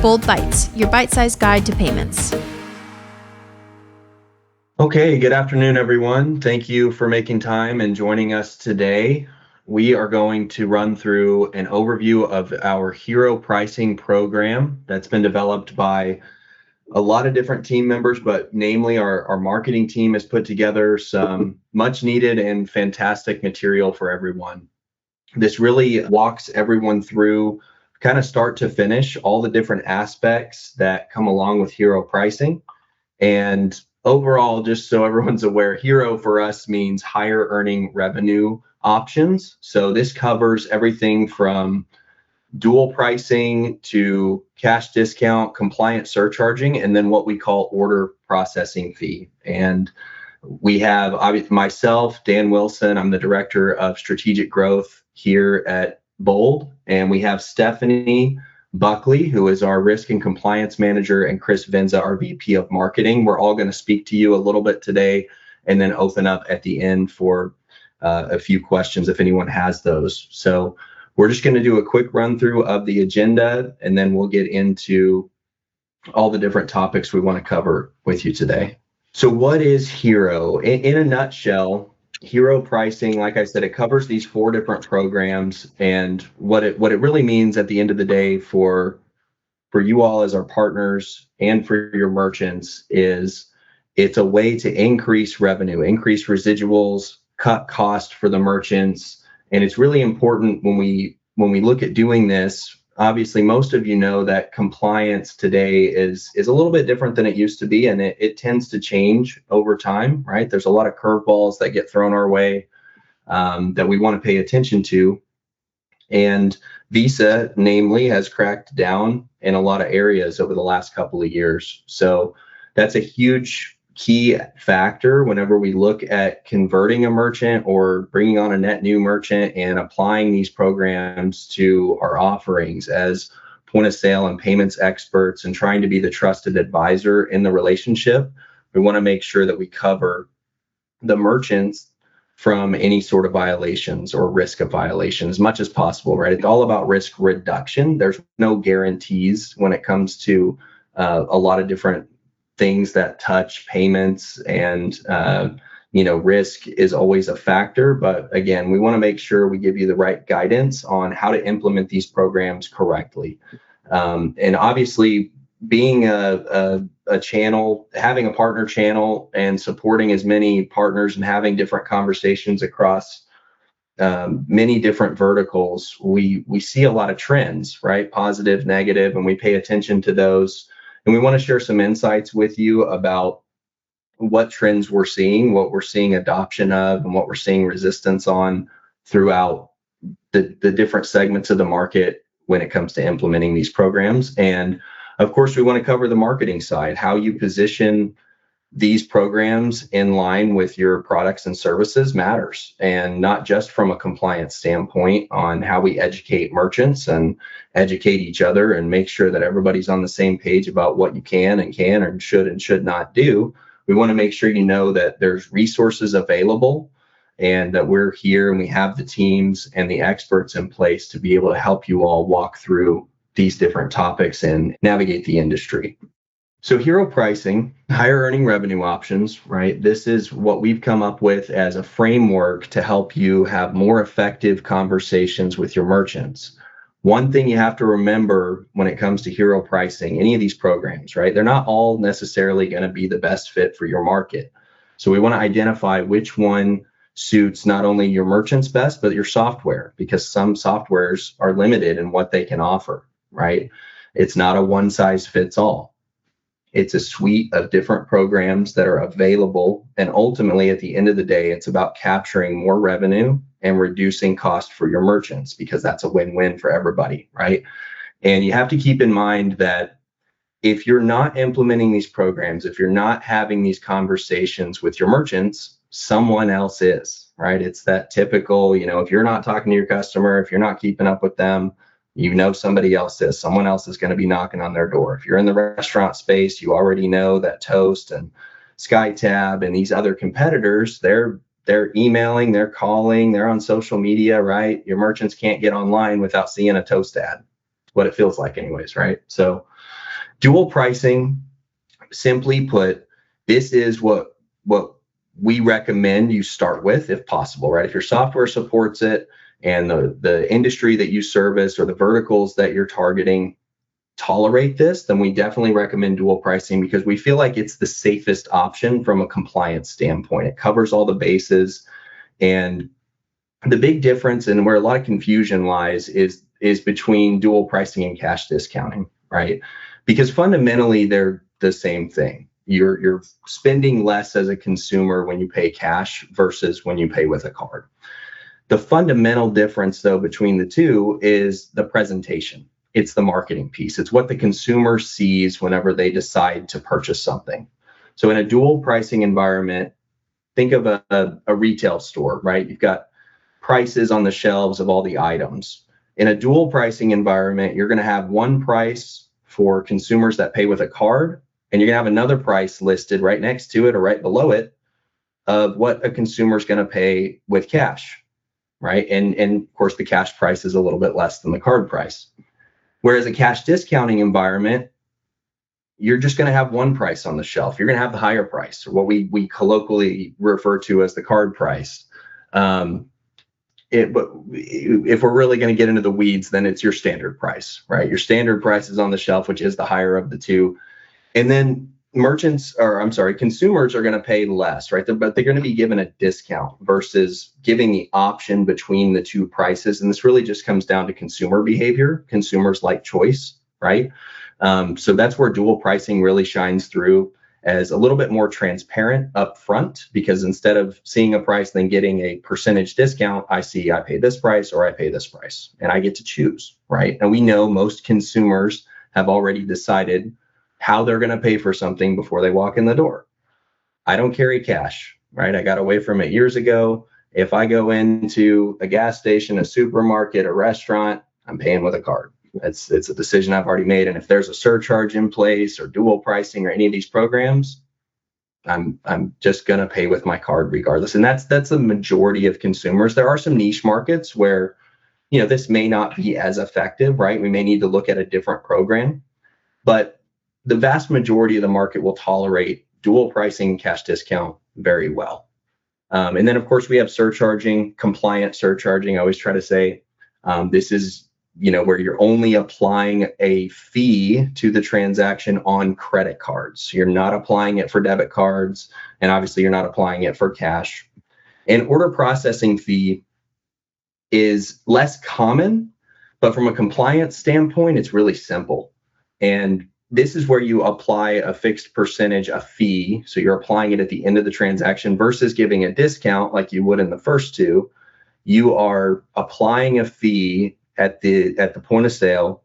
Bold Bytes, your bite-sized guide to payments. Okay, good afternoon, everyone. Thank you for making time and joining us today. We are going to run through an overview of our hero pricing program that's been developed by a lot of different team members, but namely our marketing team has put together some much needed and fantastic material for everyone. This really walks everyone through kind of start to finish all the different aspects that come along with hero pricing. And overall, just so everyone's aware, hero for us means higher earning revenue options. So this covers everything from dual pricing to cash discount, compliant surcharging, and then what we call order processing fee. And we have myself, Dan Wilson, I'm the director of strategic growth here at Bold, and we have Stephanie Buckley, who is our risk and compliance manager, and Chris Venza, our VP of marketing. We're all going to speak to you a little bit today and then open up at the end for a few questions if anyone has those. So we're just going to do a quick run through of the agenda, and then we'll get into all the different topics we want to cover with you today. So what is hero? In a nutshell, hero pricing, like I said, it covers these 4 different programs, and what it really means at the end of the day for you all as our partners and for your merchants is it's a way to increase revenue, increase residuals, cut cost for the merchants. And it's really important when we look at doing this. Obviously, most of you know that compliance today is a little bit different than it used to be, and it tends to change over time, right? There's a lot of curveballs that get thrown our way that we want to pay attention to. And Visa, namely, has cracked down in a lot of areas over the last couple of years. So that's a huge key factor whenever we look at converting a merchant or bringing on a net new merchant and applying these programs to our offerings as point of sale and payments experts and trying to be the trusted advisor in the relationship. We want to make sure that we cover the merchants from any sort of violations or risk of violation as much as possible, right? It's all about risk reduction. There's no guarantees when it comes to a lot of different things that touch payments, and risk is always a factor. But again, we want to make sure we give you the right guidance on how to implement these programs correctly. And obviously, being a channel, having a partner channel and supporting as many partners and having different conversations across many different verticals, we see a lot of trends, right? Positive, negative, and we pay attention to those. And we want to share some insights with you about what trends we're seeing, what we're seeing adoption of, and what we're seeing resistance on throughout the different segments of the market when it comes to implementing these programs. And of course, we want to cover the marketing side, how you position these programs in line with your products and services matters, and not just from a compliance standpoint on how we educate merchants and educate each other and make sure that everybody's on the same page about what you can and should not do. We want to make sure you know that there's resources available and that we're here and we have the teams and the experts in place to be able to help you all walk through these different topics and navigate the industry. So hero pricing, higher earning revenue options, right? This is what we've come up with as a framework to help you have more effective conversations with your merchants. One thing you have to remember when it comes to hero pricing, any of these programs, right? They're not all necessarily going to be the best fit for your market. So we want to identify which one suits not only your merchants best, but your software, because some softwares are limited in what they can offer, right? It's not a one size fits all. It's a suite of different programs that are available. And ultimately, at the end of the day, it's about capturing more revenue and reducing cost for your merchants, because that's a win-win for everybody, right? And you have to keep in mind that if you're not implementing these programs, if you're not having these conversations with your merchants, someone else is, right? It's that typical, if you're not talking to your customer, if you're not keeping up with them, somebody else is. Someone else is going to be knocking on their door. If you're in the restaurant space, you already know that Toast and SkyTab and these other competitors, they're emailing, they're calling, they're on social media, right? Your merchants can't get online without seeing a Toast ad. What it feels like anyways, right? So Dual pricing, simply put, this is what we recommend you start with if possible, right? If your software supports it and the industry that you service or the verticals that you're targeting tolerate this, then we definitely recommend dual pricing because we feel like it's the safest option from a compliance standpoint. It covers all the bases. And the big difference and where a lot of confusion lies is between dual pricing and cash discounting, right? Because fundamentally they're the same thing. You're spending less as a consumer when you pay cash versus when you pay with a card. The fundamental difference, though, between the two is the presentation. It's the marketing piece. It's what the consumer sees whenever they decide to purchase something. So in a dual pricing environment, think of a retail store, right? You've got prices on the shelves of all the items. In a dual pricing environment, you're going to have one price for consumers that pay with a card, and you're going to have another price listed right next to it or right below it of what a consumer is going to pay with cash, right? And of course, the cash price is a little bit less than the card price. Whereas a cash discounting environment, you're just going to have one price on the shelf. You're going to have the higher price, or what we colloquially refer to as the card price. But if we're really going to get into the weeds, then it's your standard price, right? Your standard price is on the shelf, which is the higher of the two. And then consumers are going to pay less, right? But they're going to be given a discount versus giving the option between the two prices. And this really just comes down to consumer behavior. Consumers like choice, right? So that's where dual pricing really shines through as a little bit more transparent up front, because instead of seeing a price then getting a percentage discount, I pay this price or I pay this price, and I get to choose, right? And we know most consumers have already decided how they're going to pay for something before they walk in the door. I don't carry cash, right? I got away from it years ago. If I go into a gas station, a supermarket, a restaurant, I'm paying with a card. It's a decision I've already made. And if there's a surcharge in place or dual pricing or any of these programs, I'm just going to pay with my card regardless. And that's the majority of consumers. There are some niche markets where, this may not be as effective, right? We may need to look at a different program, but the vast majority of the market will tolerate dual pricing, cash discount very well. And then, of course, we have surcharging, compliant surcharging. I always try to say this is, where you're only applying a fee to the transaction on credit cards. You're not applying it for debit cards, and obviously you're not applying it for cash. An order processing fee is less common, but from a compliance standpoint, it's really simple. And this is where you apply a fixed percentage, a fee. So you're applying it at the end of the transaction versus giving a discount like you would in the first two. You are applying a fee at the point of sale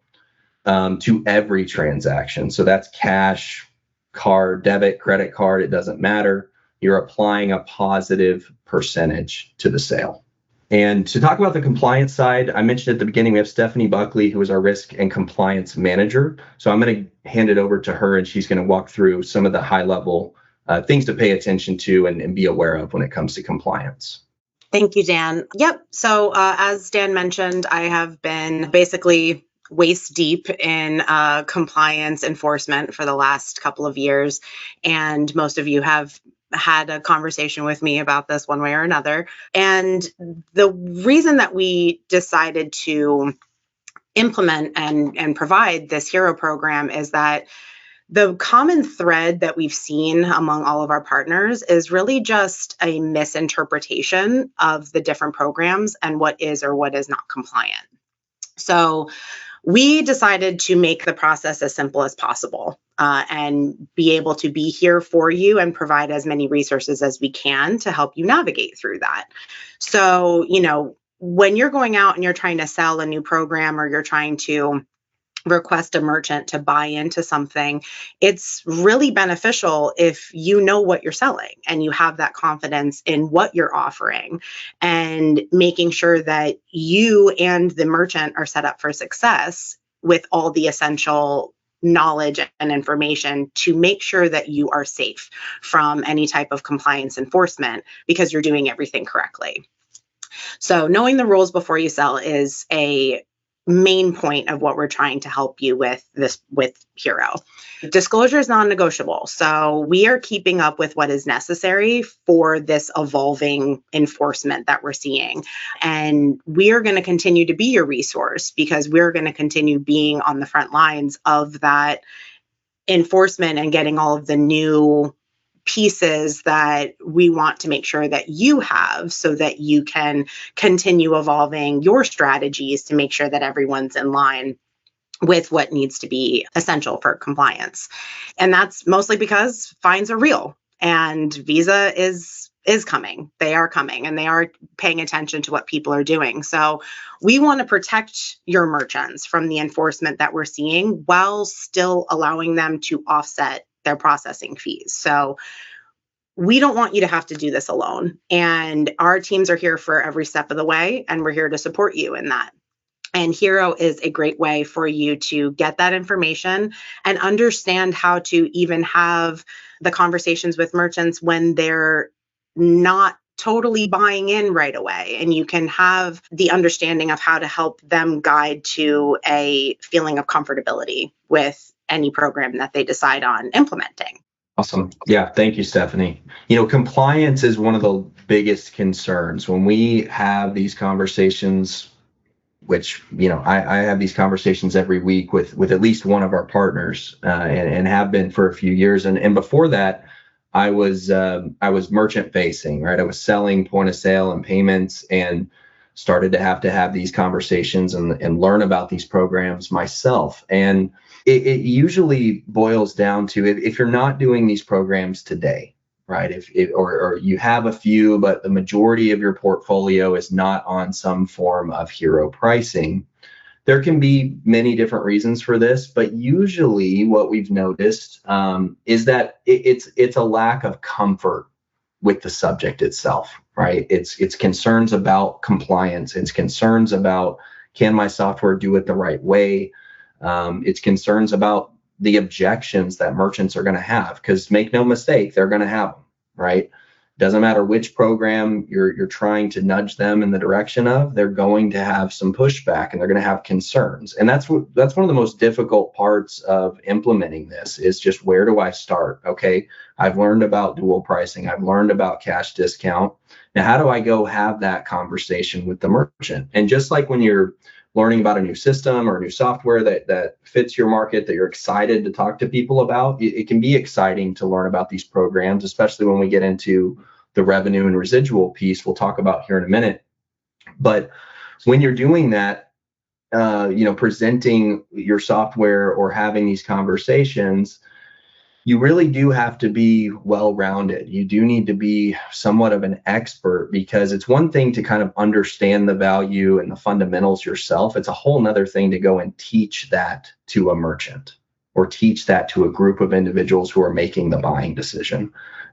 to every transaction. So that's cash, card, debit, credit card. It doesn't matter. You're applying a positive percentage to the sale. And to talk about the compliance side, I mentioned at the beginning, we have Stephanie Buckley, who is our risk and compliance manager. So I'm going to hand it over to her, and she's going to walk through some of the high level things to pay attention to and be aware of when it comes to compliance. Thank you, Dan. Yep. So as Dan mentioned, I have been basically waist deep in compliance enforcement for the last couple of years. And most of you have had a conversation with me about this one way or another. And the reason that we decided to implement and provide this hero program is that the common thread that we've seen among all of our partners is really just a misinterpretation of the different programs and what is or what is not compliant. So we decided to make the process as simple as possible and be able to be here for you and provide as many resources as we can to help you navigate through that. So, when you're going out and you're trying to sell a new program or you're trying to request a merchant to buy into something, it's really beneficial if you know what you're selling and you have that confidence in what you're offering, and making sure that you and the merchant are set up for success with all the essential knowledge and information to make sure that you are safe from any type of compliance enforcement because you're doing everything correctly. So knowing the rules before you sell is a main point of what we're trying to help you with Hero. Disclosure is non-negotiable. So we are keeping up with what is necessary for this evolving enforcement that we're seeing. And we are going to continue to be your resource because we're going to continue being on the front lines of that enforcement and getting all of the new pieces that we want to make sure that you have so that you can continue evolving your strategies to make sure that everyone's in line with what needs to be essential for compliance. And that's mostly because fines are real and Visa is coming. They are coming and they are paying attention to what people are doing. So we want to protect your merchants from the enforcement that we're seeing while still allowing them to offset their processing fees. So we don't want you to have to do this alone. And our teams are here for every step of the way, and we're here to support you in that. And Hero is a great way for you to get that information and understand how to even have the conversations with merchants when they're not totally buying in right away. And you can have the understanding of how to help them guide to a feeling of comfortability with any program that they decide on implementing. Awesome. Yeah. Thank you, Stephanie. Compliance is one of the biggest concerns when we have these conversations, which, I have these conversations every week with at least one of our partners and have been for a few years. And before that, I was merchant facing, right? I was selling point of sale and payments and started to have these conversations and learn about these programs myself. And it usually boils down to if you're not doing these programs today, right? Or you have a few, but the majority of your portfolio is not on some form of hero pricing. There can be many different reasons for this, but usually what we've noticed is that it's a lack of comfort with the subject itself, right? It's concerns about compliance. It's concerns about, can my software do it the right way? It's concerns about the objections that merchants are going to have, because make no mistake, they're going to have them, right? Doesn't matter which program you're trying to nudge them in the direction of, they're going to have some pushback and they're going to have concerns. And that's one of the most difficult parts of implementing this is just, where do I start? Okay, I've learned about dual pricing. I've learned about cash discount. Now, how do I go have that conversation with the merchant? And just like when you're learning about a new system or a new software that fits your market, that you're excited to talk to people about, it can be exciting to learn about these programs, especially when we get into the revenue and residual piece we'll talk about here in a minute. But when you're doing that, presenting your software or having these conversations, you really do have to be well-rounded. You do need to be somewhat of an expert, because it's one thing to kind of understand the value and the fundamentals yourself. It's a whole nother thing to go and teach that to a merchant or teach that to a group of individuals who are making the buying decision.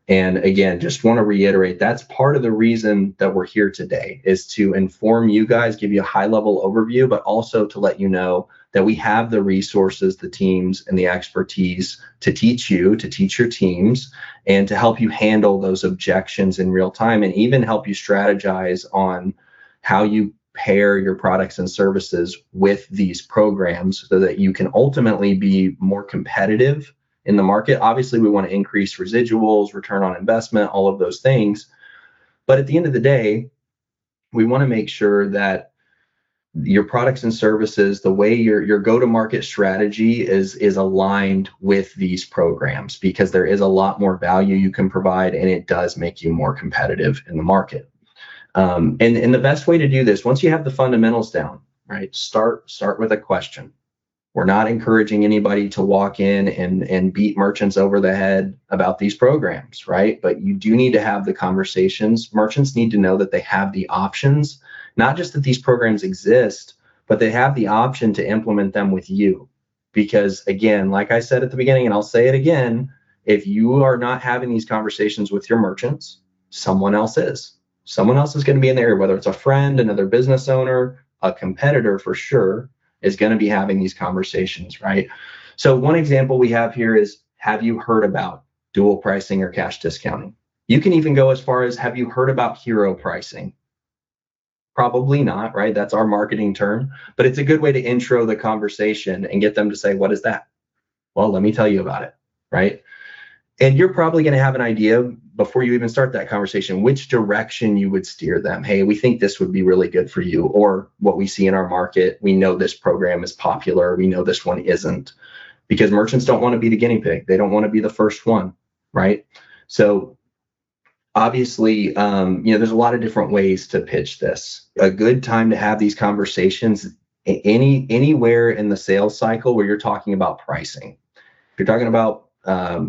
And again, just want to reiterate, that's part of the reason that we're here today, is to inform you guys, give you a high-level overview, but also to let you know that we have the resources, the teams, and the expertise to teach you, to teach your teams, and to help you handle those objections in real time, and even help you strategize on how you pair your products and services with these programs so that you can ultimately be more competitive in the market. Obviously, we want to increase residuals, return on investment, all of those things. But at the end of the day, we want to make sure that your products and services, the way your go-to-market strategy is aligned with these programs, because there is a lot more value you can provide, and it does make you more competitive in the market. And the best way to do this, once you have the fundamentals down, right, start with a question. We're not encouraging anybody to walk in and beat merchants over the head about these programs, right? But you do need to have the conversations. Merchants need to know that they have the options, not just that these programs exist, but they have the option to implement them with you. Because again, like I said at the beginning, and I'll say it again, if you are not having these conversations with your merchants, someone else is. Someone else is going to be in there, whether it's a friend, another business owner, a competitor for sure, is going to be having these conversations, right? So one example we have here is, have you heard about dual pricing or cash discounting? You can even go as far as, have you heard about hero pricing? Probably not, right? That's our marketing term, but it's a good way to intro the conversation and get them to say, what is that? Well, let me tell you about it, right? And you're probably going to have an idea before you even start that conversation, which direction you would steer them. Hey, we think this would be really good for you, or what we see in our market. We know this program is popular. We know this one isn't, because merchants don't want to be the guinea pig. They don't want to be the first one, right? So obviously, there's a lot of different ways to pitch this. A good time to have these conversations anywhere in the sales cycle where you're talking about pricing. If you're talking about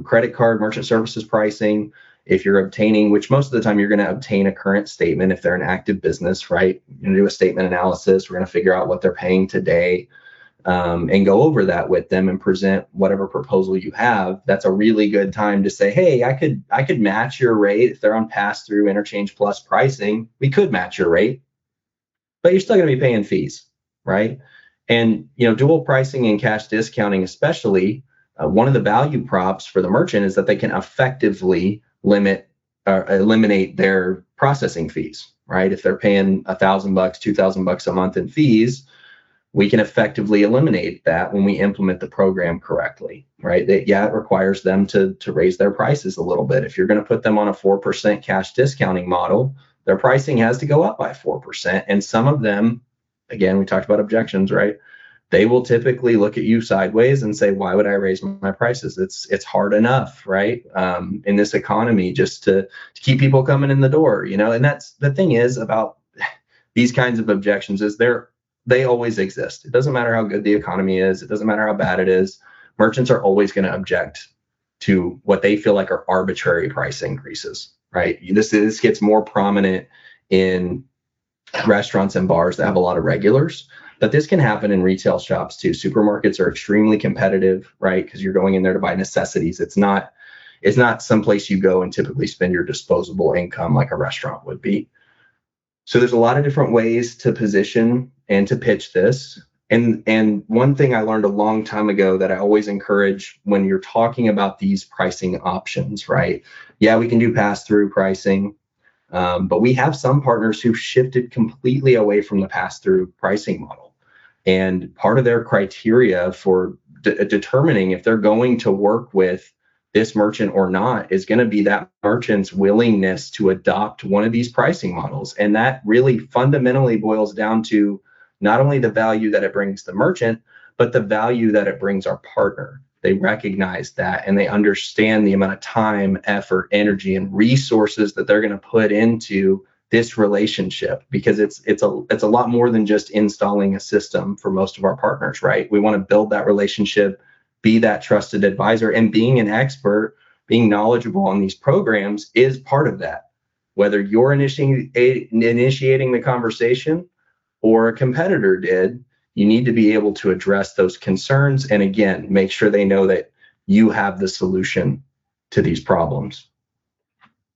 credit card, merchant services pricing, if you're obtaining, which most of the time you're going to obtain a current statement if they're an active business, right? You're going to do a statement analysis. We're going to figure out what they're paying today, and go over that with them and present whatever proposal you have. That's a really good time to say, hey, I could match your rate. If they're on pass-through interchange plus pricing, we could match your rate, but you're still going to be paying fees, right? And dual pricing and cash discounting, especially, one of the value props for the merchant is that they can effectively limit or eliminate their processing fees, right? If they're paying $1,000, $2,000 a month in fees, we can effectively eliminate that when we implement the program correctly, right? It requires them to raise their prices a little bit. If you're going to put them on a 4% cash discounting model, their pricing has to go up by 4%. And some of them, again, we talked about objections, right? They will typically look at you sideways and say, why would I raise my prices? It's hard enough, right? In this economy, just to keep people coming in the door, and that's the thing is about these kinds of objections is they always exist. It doesn't matter how good the economy is. It doesn't matter how bad it is. Merchants are always going to object to what they feel like are arbitrary price increases, right? This gets more prominent in restaurants and bars that have a lot of regulars, but this can happen in retail shops too. Supermarkets are extremely competitive, right? Because you're going in there to buy necessities. It's not someplace you go and typically spend your disposable income like a restaurant would be. So there's a lot of different ways to position and to pitch this. And one thing I learned a long time ago that I always encourage when you're talking about these pricing options, right? Yeah, we can do pass-through pricing, but we have some partners who've shifted completely away from the pass-through pricing model. And part of their criteria for determining if they're going to work with this merchant or not is going to be that merchant's willingness to adopt one of these pricing models. And that really fundamentally boils down to not only the value that it brings the merchant, but the value that it brings our partner. They recognize that and they understand the amount of time, effort, energy, and resources that they're going to put into this relationship, because it's a lot more than just installing a system for most of our partners, right? We want to build that relationship, be that trusted advisor, and being an expert, being knowledgeable on these programs is part of that. Whether you're initiating the conversation or a competitor did, you need to be able to address those concerns. And again, make sure they know that you have the solution to these problems.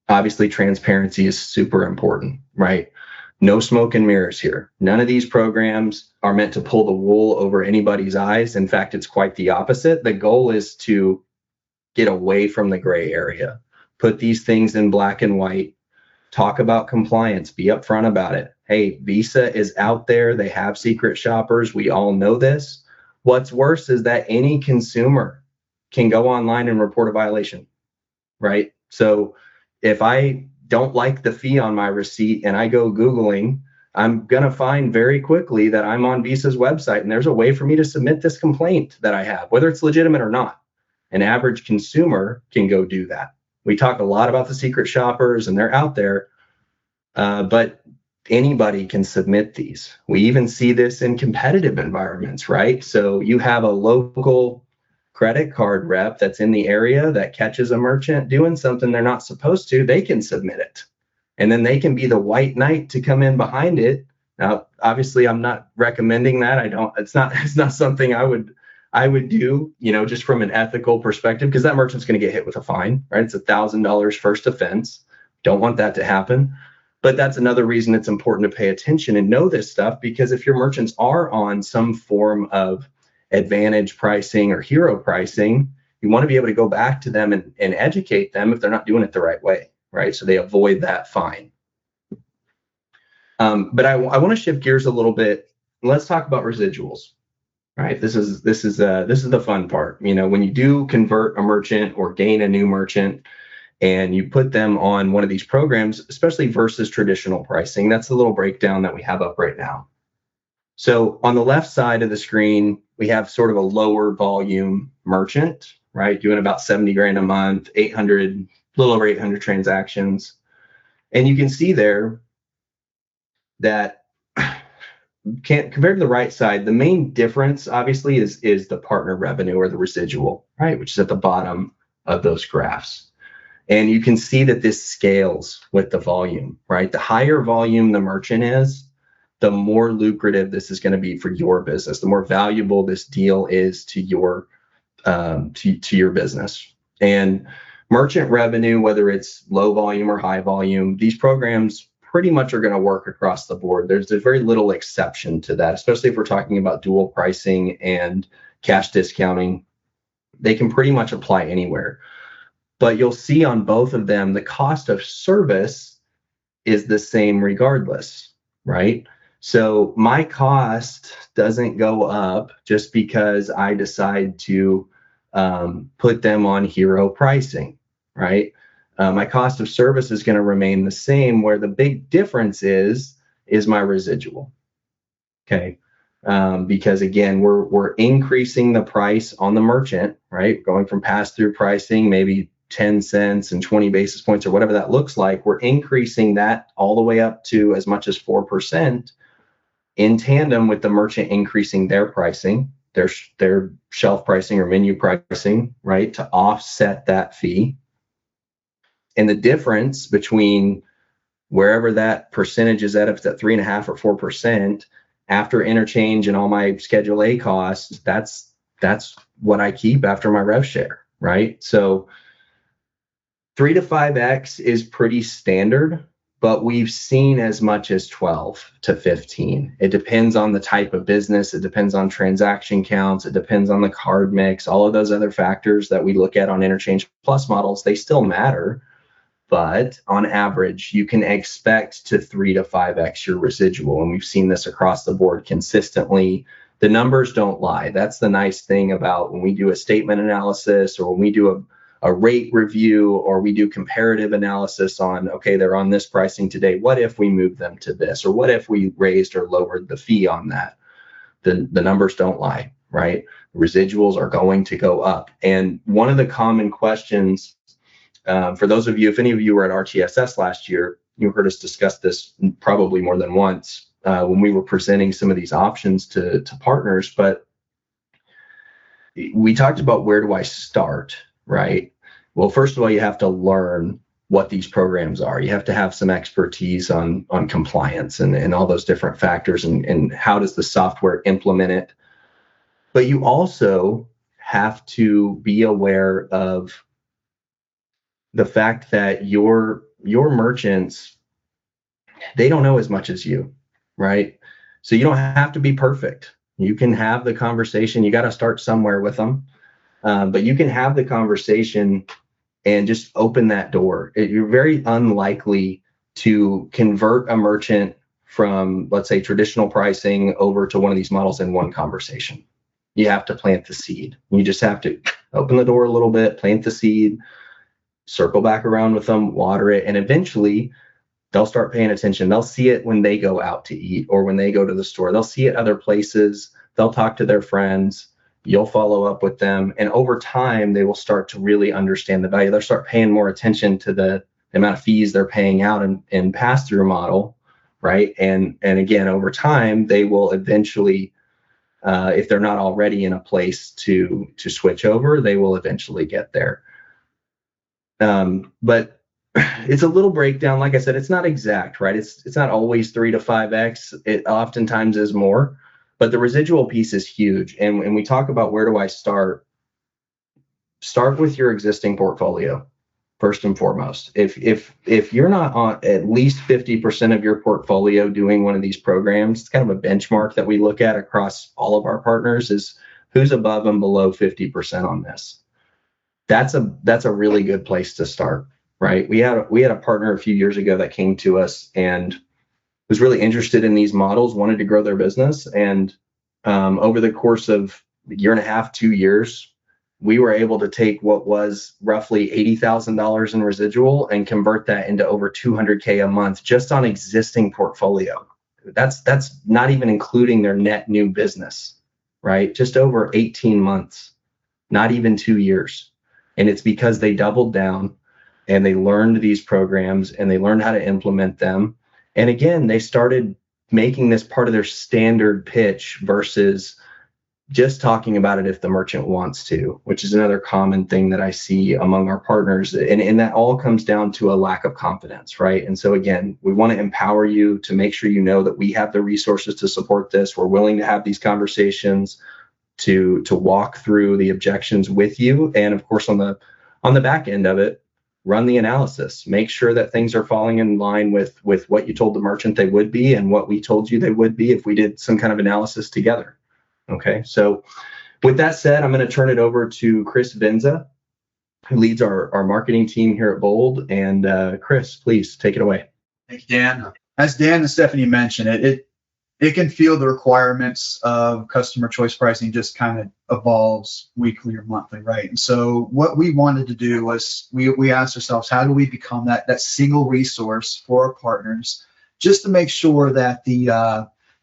Obviously, transparency is super important, right? No smoke and mirrors here. None of these programs are meant to pull the wool over anybody's eyes. In fact, it's quite the opposite. The goal is to get away from the gray area, put these things in black and white, talk about compliance, be upfront about it. Hey, Visa is out there. They have secret shoppers. We all know this. What's worse is that any consumer can go online and report a violation, right? So if I don't like the fee on my receipt and I go Googling, I'm going to find very quickly that I'm on Visa's website and there's a way for me to submit this complaint that I have, whether it's legitimate or not. An average consumer can go do that. We talk a lot about the secret shoppers and they're out there, but anybody can submit these. We even see this in competitive environments, right? So you have a local credit card rep that's in the area that catches a merchant doing something they're not supposed to, they can submit it. And then they can be the white knight to come in behind it. Now, obviously, I'm not recommending that. It's not something I would do, just from an ethical perspective, because that merchant's going to get hit with a fine, right? It's $1,000 first offense. Don't want that to happen. But that's another reason it's important to pay attention and know this stuff, because if your merchants are on some form of advantage pricing or hero pricing, you want to be able to go back to them and educate them if they're not doing it the right way, right? So they avoid that fine. But I want to shift gears a little bit. Let's talk about residuals. Right. This is the fun part. When you do convert a merchant or gain a new merchant and you put them on one of these programs, especially versus traditional pricing, that's the little breakdown that we have up right now. So on the left side of the screen, we have sort of a lower volume merchant, right? Doing about 70 grand a month, a little over 800 transactions. And you can see there that compared to the right side, the main difference obviously is the partner revenue or the residual, right? Which is at the bottom of those graphs. And you can see that this scales with the volume, right? The higher volume the merchant is, the more lucrative this is going to be for your business, the more valuable this deal is to your business. And merchant revenue, whether it's low volume or high volume, these programs pretty much are going to work across the board. There's very little exception to that, especially if we're talking about dual pricing and cash discounting. They can pretty much apply anywhere. But you'll see on both of them, the cost of service is the same regardless, right? So my cost doesn't go up just because I decide to put them on hero pricing, right? My cost of service is going to remain the same, where the big difference is my residual. Okay. Because again, we're increasing the price on the merchant, right? Going from pass-through pricing, maybe 10 cents and 20 basis points or whatever that looks like. We're increasing that all the way up to as much as 4% in tandem with the merchant increasing their pricing, their shelf pricing or menu pricing, right? To offset that fee. And the difference between wherever that percentage is at, if it's at 3.5% or 4%, after interchange and all my Schedule A costs, that's what I keep after my rev share, right? So 3 to 5x is pretty standard, but we've seen as much as 12 to 15. It depends on the type of business. It depends on transaction counts. It depends on the card mix. All of those other factors that we look at on Interchange Plus models, they still matter. But on average, you can expect to 3 to 5x your residual. And we've seen this across the board consistently. The numbers don't lie. That's the nice thing about when we do a statement analysis or when we do a rate review or we do comparative analysis on, okay, they're on this pricing today. What if we move them to this? Or what if we raised or lowered the fee on that? The numbers don't lie, right? Residuals are going to go up. And one of the common questions, for those of you, if any of you were at RTSS last year, you heard us discuss this probably more than once when we were presenting some of these options to partners. But we talked about, where do I start, right? Well, first of all, you have to learn what these programs are. You have to have some expertise on compliance and all those different factors and how does the software implement it. But you also have to be aware of the fact that your merchants, they don't know as much as you, right? So you don't have to be perfect. You can have the conversation. You got to start somewhere with them, but you can have the conversation and just open that door. You're very unlikely to convert a merchant from, let's say, traditional pricing over to one of these models in one conversation. You have to plant the seed. You just have to open the door a little bit, plant the seed, circle back around with them, water it, and eventually they'll start paying attention. They'll see it when they go out to eat or when they go to the store. They'll see it other places. They'll talk to their friends. You'll follow up with them. And over time, they will start to really understand the value. They'll start paying more attention to the amount of fees they're paying out in pass-through model, right? And again, over time, they will eventually, if they're not already in a place to switch over, they will eventually get there. But it's a little breakdown. Like I said, it's not exact, right? It's not always 3 to 5x. It oftentimes is more, but the residual piece is huge. And when we talk about where do I start with your existing portfolio first and foremost. If you're not on at least 50% of your portfolio doing one of these programs, it's kind of a benchmark that we look at across all of our partners is who's above and below 50% on this. That's a really good place to start, right? We had a partner a few years ago that came to us and was really interested in these models, wanted to grow their business. And over the course of a year and a half, 2 years, we were able to take what was roughly $80,000 in residual and convert that into over $200K a month just on existing portfolio. That's not even including their net new business, right? Just over 18 months, not even 2 years. And it's because they doubled down and they learned these programs and they learned how to implement them. And again, they started making this part of their standard pitch versus just talking about it if the merchant wants to, which is another common thing that I see among our partners. And that all comes down to a lack of confidence, right? And so again, we want to empower you to make sure you know that we have the resources to support this. We're willing to have these conversations, to walk through the objections with you. And of course, on the back end of it, run the analysis, make sure that things are falling in line with what you told the merchant they would be and what we told you they would be if we did some kind of analysis together. Okay, so with that said, I'm going to turn it over to Chris Venza, who leads our marketing team here at Bold. And Chris, please take it away. Thank you, Dan. As Dan and Stephanie mentioned, it can feel the requirements of customer choice pricing just kind of evolves weekly or monthly, right? And so what we wanted to do was we asked ourselves, how do we become that single resource for our partners, just to make sure that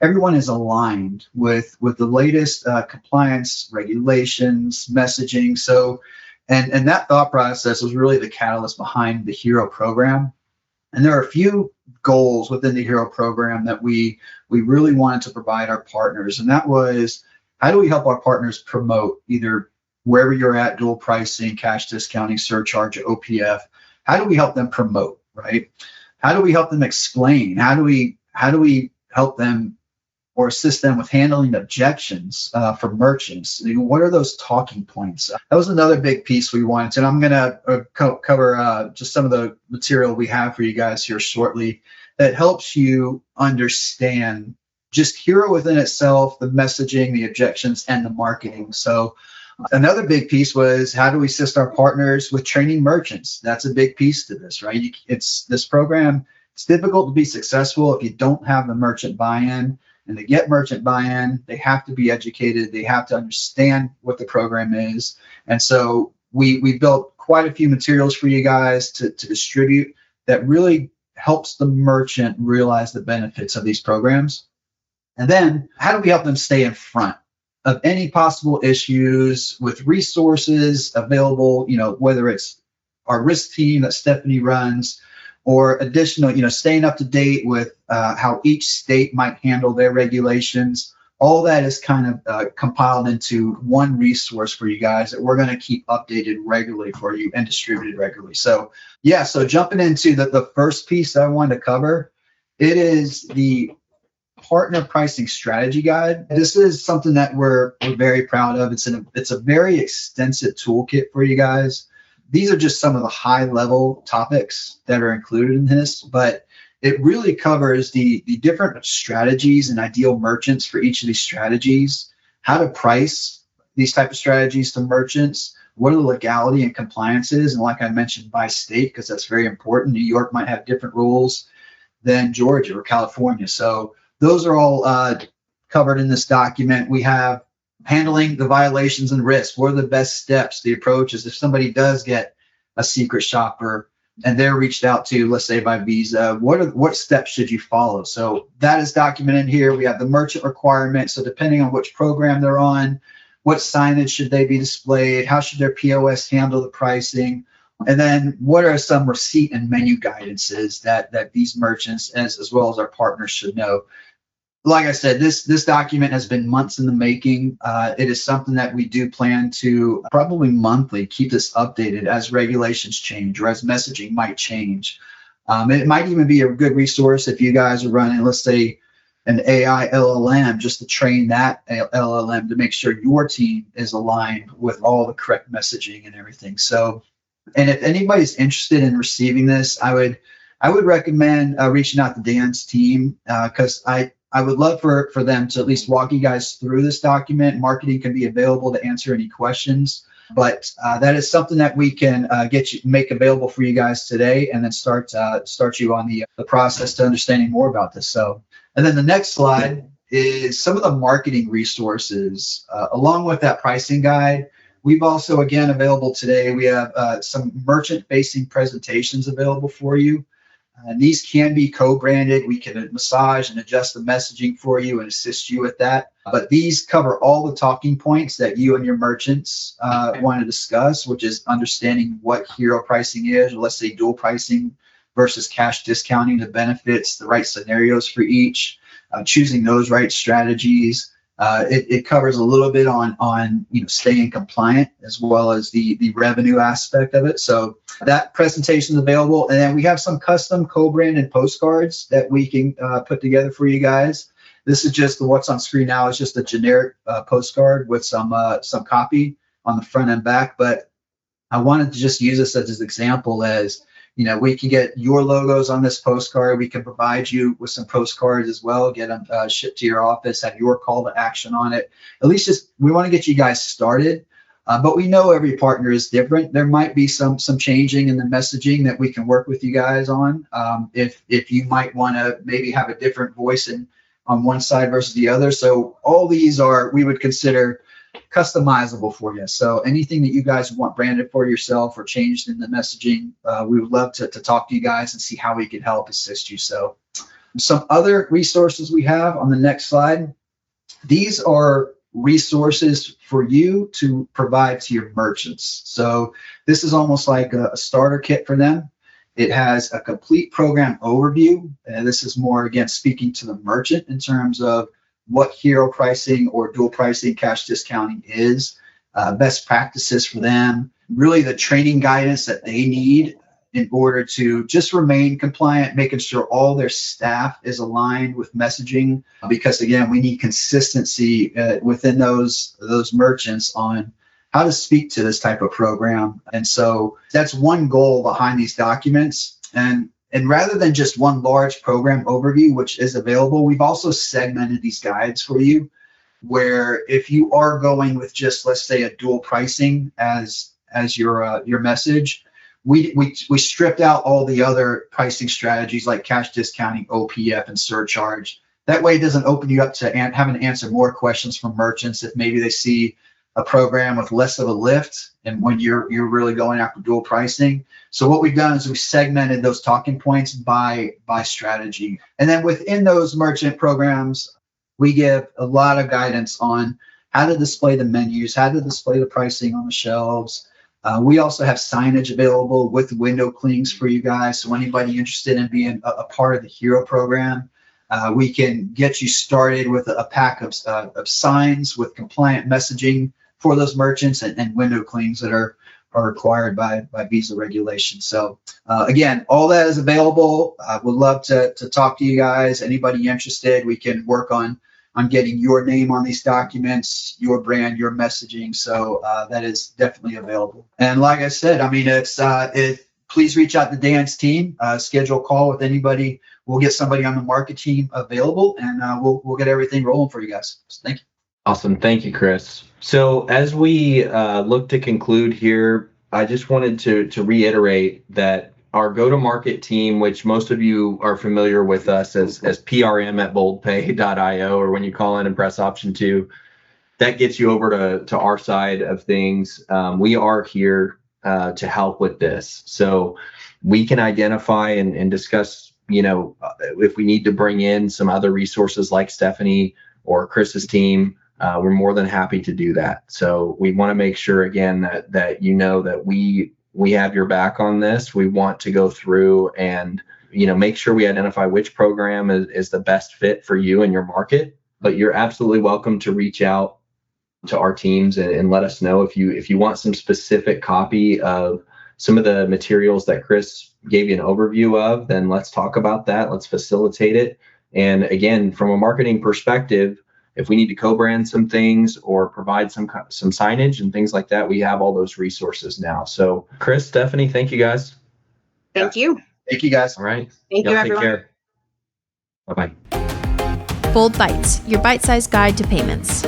everyone is aligned with the latest compliance regulations, messaging. So, and that thought process was really the catalyst behind the Hero program. And there are a few goals within the Hero program that we really wanted to provide our partners. And that was, how do we help our partners promote either wherever you're at, dual pricing, cash discounting, surcharge, OPF? How do we help them promote, right? How do we help them explain? How do we help them or assist them with handling objections from merchants? What are those talking points? That was another big piece we wanted. And I'm going to cover just some of the material we have for you guys here shortly that helps you understand just Hero within itself, the messaging, the objections, and the marketing. So another big piece was, how do we assist our partners with training merchants? That's a big piece to this, right? This program, it's difficult to be successful if you don't have the merchant buy-in. And to get merchant buy-in, they have to be educated. They have to understand what the program is. And so we built quite a few materials for you guys to distribute that really helps the merchant realize the benefits of these programs. And then how do we help them stay in front of any possible issues with resources available, whether it's our risk team that Stephanie runs, or additional, staying up to date with how each state might handle their regulations. All that is kind of compiled into one resource for you guys that we're going to keep updated regularly for you and distributed regularly. So so jumping into the first piece that I wanted to cover, it is the partner pricing strategy guide. This is something that we're very proud of. It's a very extensive toolkit for you guys. These are just some of the high level topics that are included in this, but it really covers the different strategies and ideal merchants for each of these strategies, how to price these type of strategies to merchants, what are the legality and compliances, and like I mentioned, by state, because that's very important. New York might have different rules than Georgia or California. So those are all covered in this document. We have handling the violations and risks. What are the best steps, the approaches? If somebody does get a secret shopper and they're reached out to, let's say by Visa, what steps should you follow? So that is documented here. We have the merchant requirements. So depending on which program they're on, what signage should they be displayed? How should their POS handle the pricing? And then what are some receipt and menu guidances that these merchants, as well as our partners, should know? Like I said, this document has been months in the making. It is something that we do plan to probably monthly keep this updated as regulations change or as messaging might change. It might even be a good resource if you guys are running, let's say, an AI LLM, just to train that LLM to make sure your team is aligned with all the correct messaging and everything. So, and if anybody's interested in receiving this, I would recommend reaching out to Dan's team because I would love for them to at least walk you guys through this document. Marketing can be available to answer any questions. But that is something that we can make available for you guys today, and then start you on the process to understanding more about this. So, and then the next slide is some of the marketing resources along with that pricing guide. We've also, again, available today, we have some merchant-facing presentations available for you. These can be co-branded. We can massage and adjust the messaging for you and assist you with that. But these cover all the talking points that you and your merchants want to discuss, which is understanding what hero pricing is, or let's say dual pricing versus cash discounting, the benefits, the right scenarios for each, choosing those right strategies. It covers a little bit on staying compliant, as well as the revenue aspect of it. So that presentation is available, and then we have some custom co-branded postcards that we can put together for you guys. This is just what's on screen now is just a generic postcard with some copy on the front and back. But I wanted to just use this as an example as, we can get your logos on this postcard. We can provide you with some postcards as well, get them shipped to your office, have your call to action on it. At least we want to get you guys started. But we know every partner is different. There might be some changing in the messaging that we can work with you guys on. If you might want to maybe have a different voice on one side versus the other. So all these we would consider customizable for you. So anything that you guys want branded for yourself or changed in the messaging, we would love to talk to you guys and see how we can help assist you. So some other resources we have on the next slide. These are resources for you to provide to your merchants. So this is almost like a starter kit for them. It has a complete program overview. And this is more, again, speaking to the merchant in terms of what hero pricing or dual pricing cash discounting is, best practices for them, really the training guidance that they need in order to just remain compliant, making sure all their staff is aligned with messaging, because again, we need consistency within those merchants on how to speak to this type of program. And so that's one goal behind these documents. And rather than just one large program overview, which is available, we've also segmented these guides for you, where if you are going with just, let's say, a dual pricing as your message, we stripped out all the other pricing strategies like cash discounting, OPF, and surcharge. That way it doesn't open you up to having to answer more questions from merchants if maybe they see a program with less of a lift and when you're really going after dual pricing. So what we've done is we segmented those talking points by strategy. And then within those merchant programs, we give a lot of guidance on how to display the menus, how to display the pricing on the shelves. We also have signage available with window clings for you guys. So anybody interested in being a part of the Hero program, we can get you started with a pack of signs with compliant messaging for those merchants and window clings that are required by Visa regulations. So again, all that is available. Would love to talk to you guys. Anybody interested, we can work on getting your name on these documents, your brand, your messaging. So that is definitely available. And like I said, I mean, please reach out to Dan's team, schedule a call with anybody. We'll get somebody on the market team available, and we'll get everything rolling for you guys. So thank you. Awesome. Thank you, Chris. So as we look to conclude here, I just wanted to reiterate that our go-to-market team, which most of you are familiar with us as PRM at boldpay.io, or when you call in and press option 2, that gets you over to our side of things. We are here to help with this. So we can identify and discuss, if we need to bring in some other resources like Stephanie or Chris's team. We're more than happy to do that. So we want to make sure, again, that that we have your back on this. We want to go through and make sure we identify which program is the best fit for you and your market. But you're absolutely welcome to reach out to our teams and let us know if you want some specific copy of some of the materials that Chris gave you an overview of. Then let's talk about that. Let's facilitate it. And again, from a marketing perspective, if we need to co-brand some things or provide some signage and things like that, we have all those resources now. So Chris, Stephanie, thank you guys. Thank you. Thank you, guys. All right. Thank you, everyone. Take care. Bye-bye. Bold Bytes, your bite-sized guide to payments.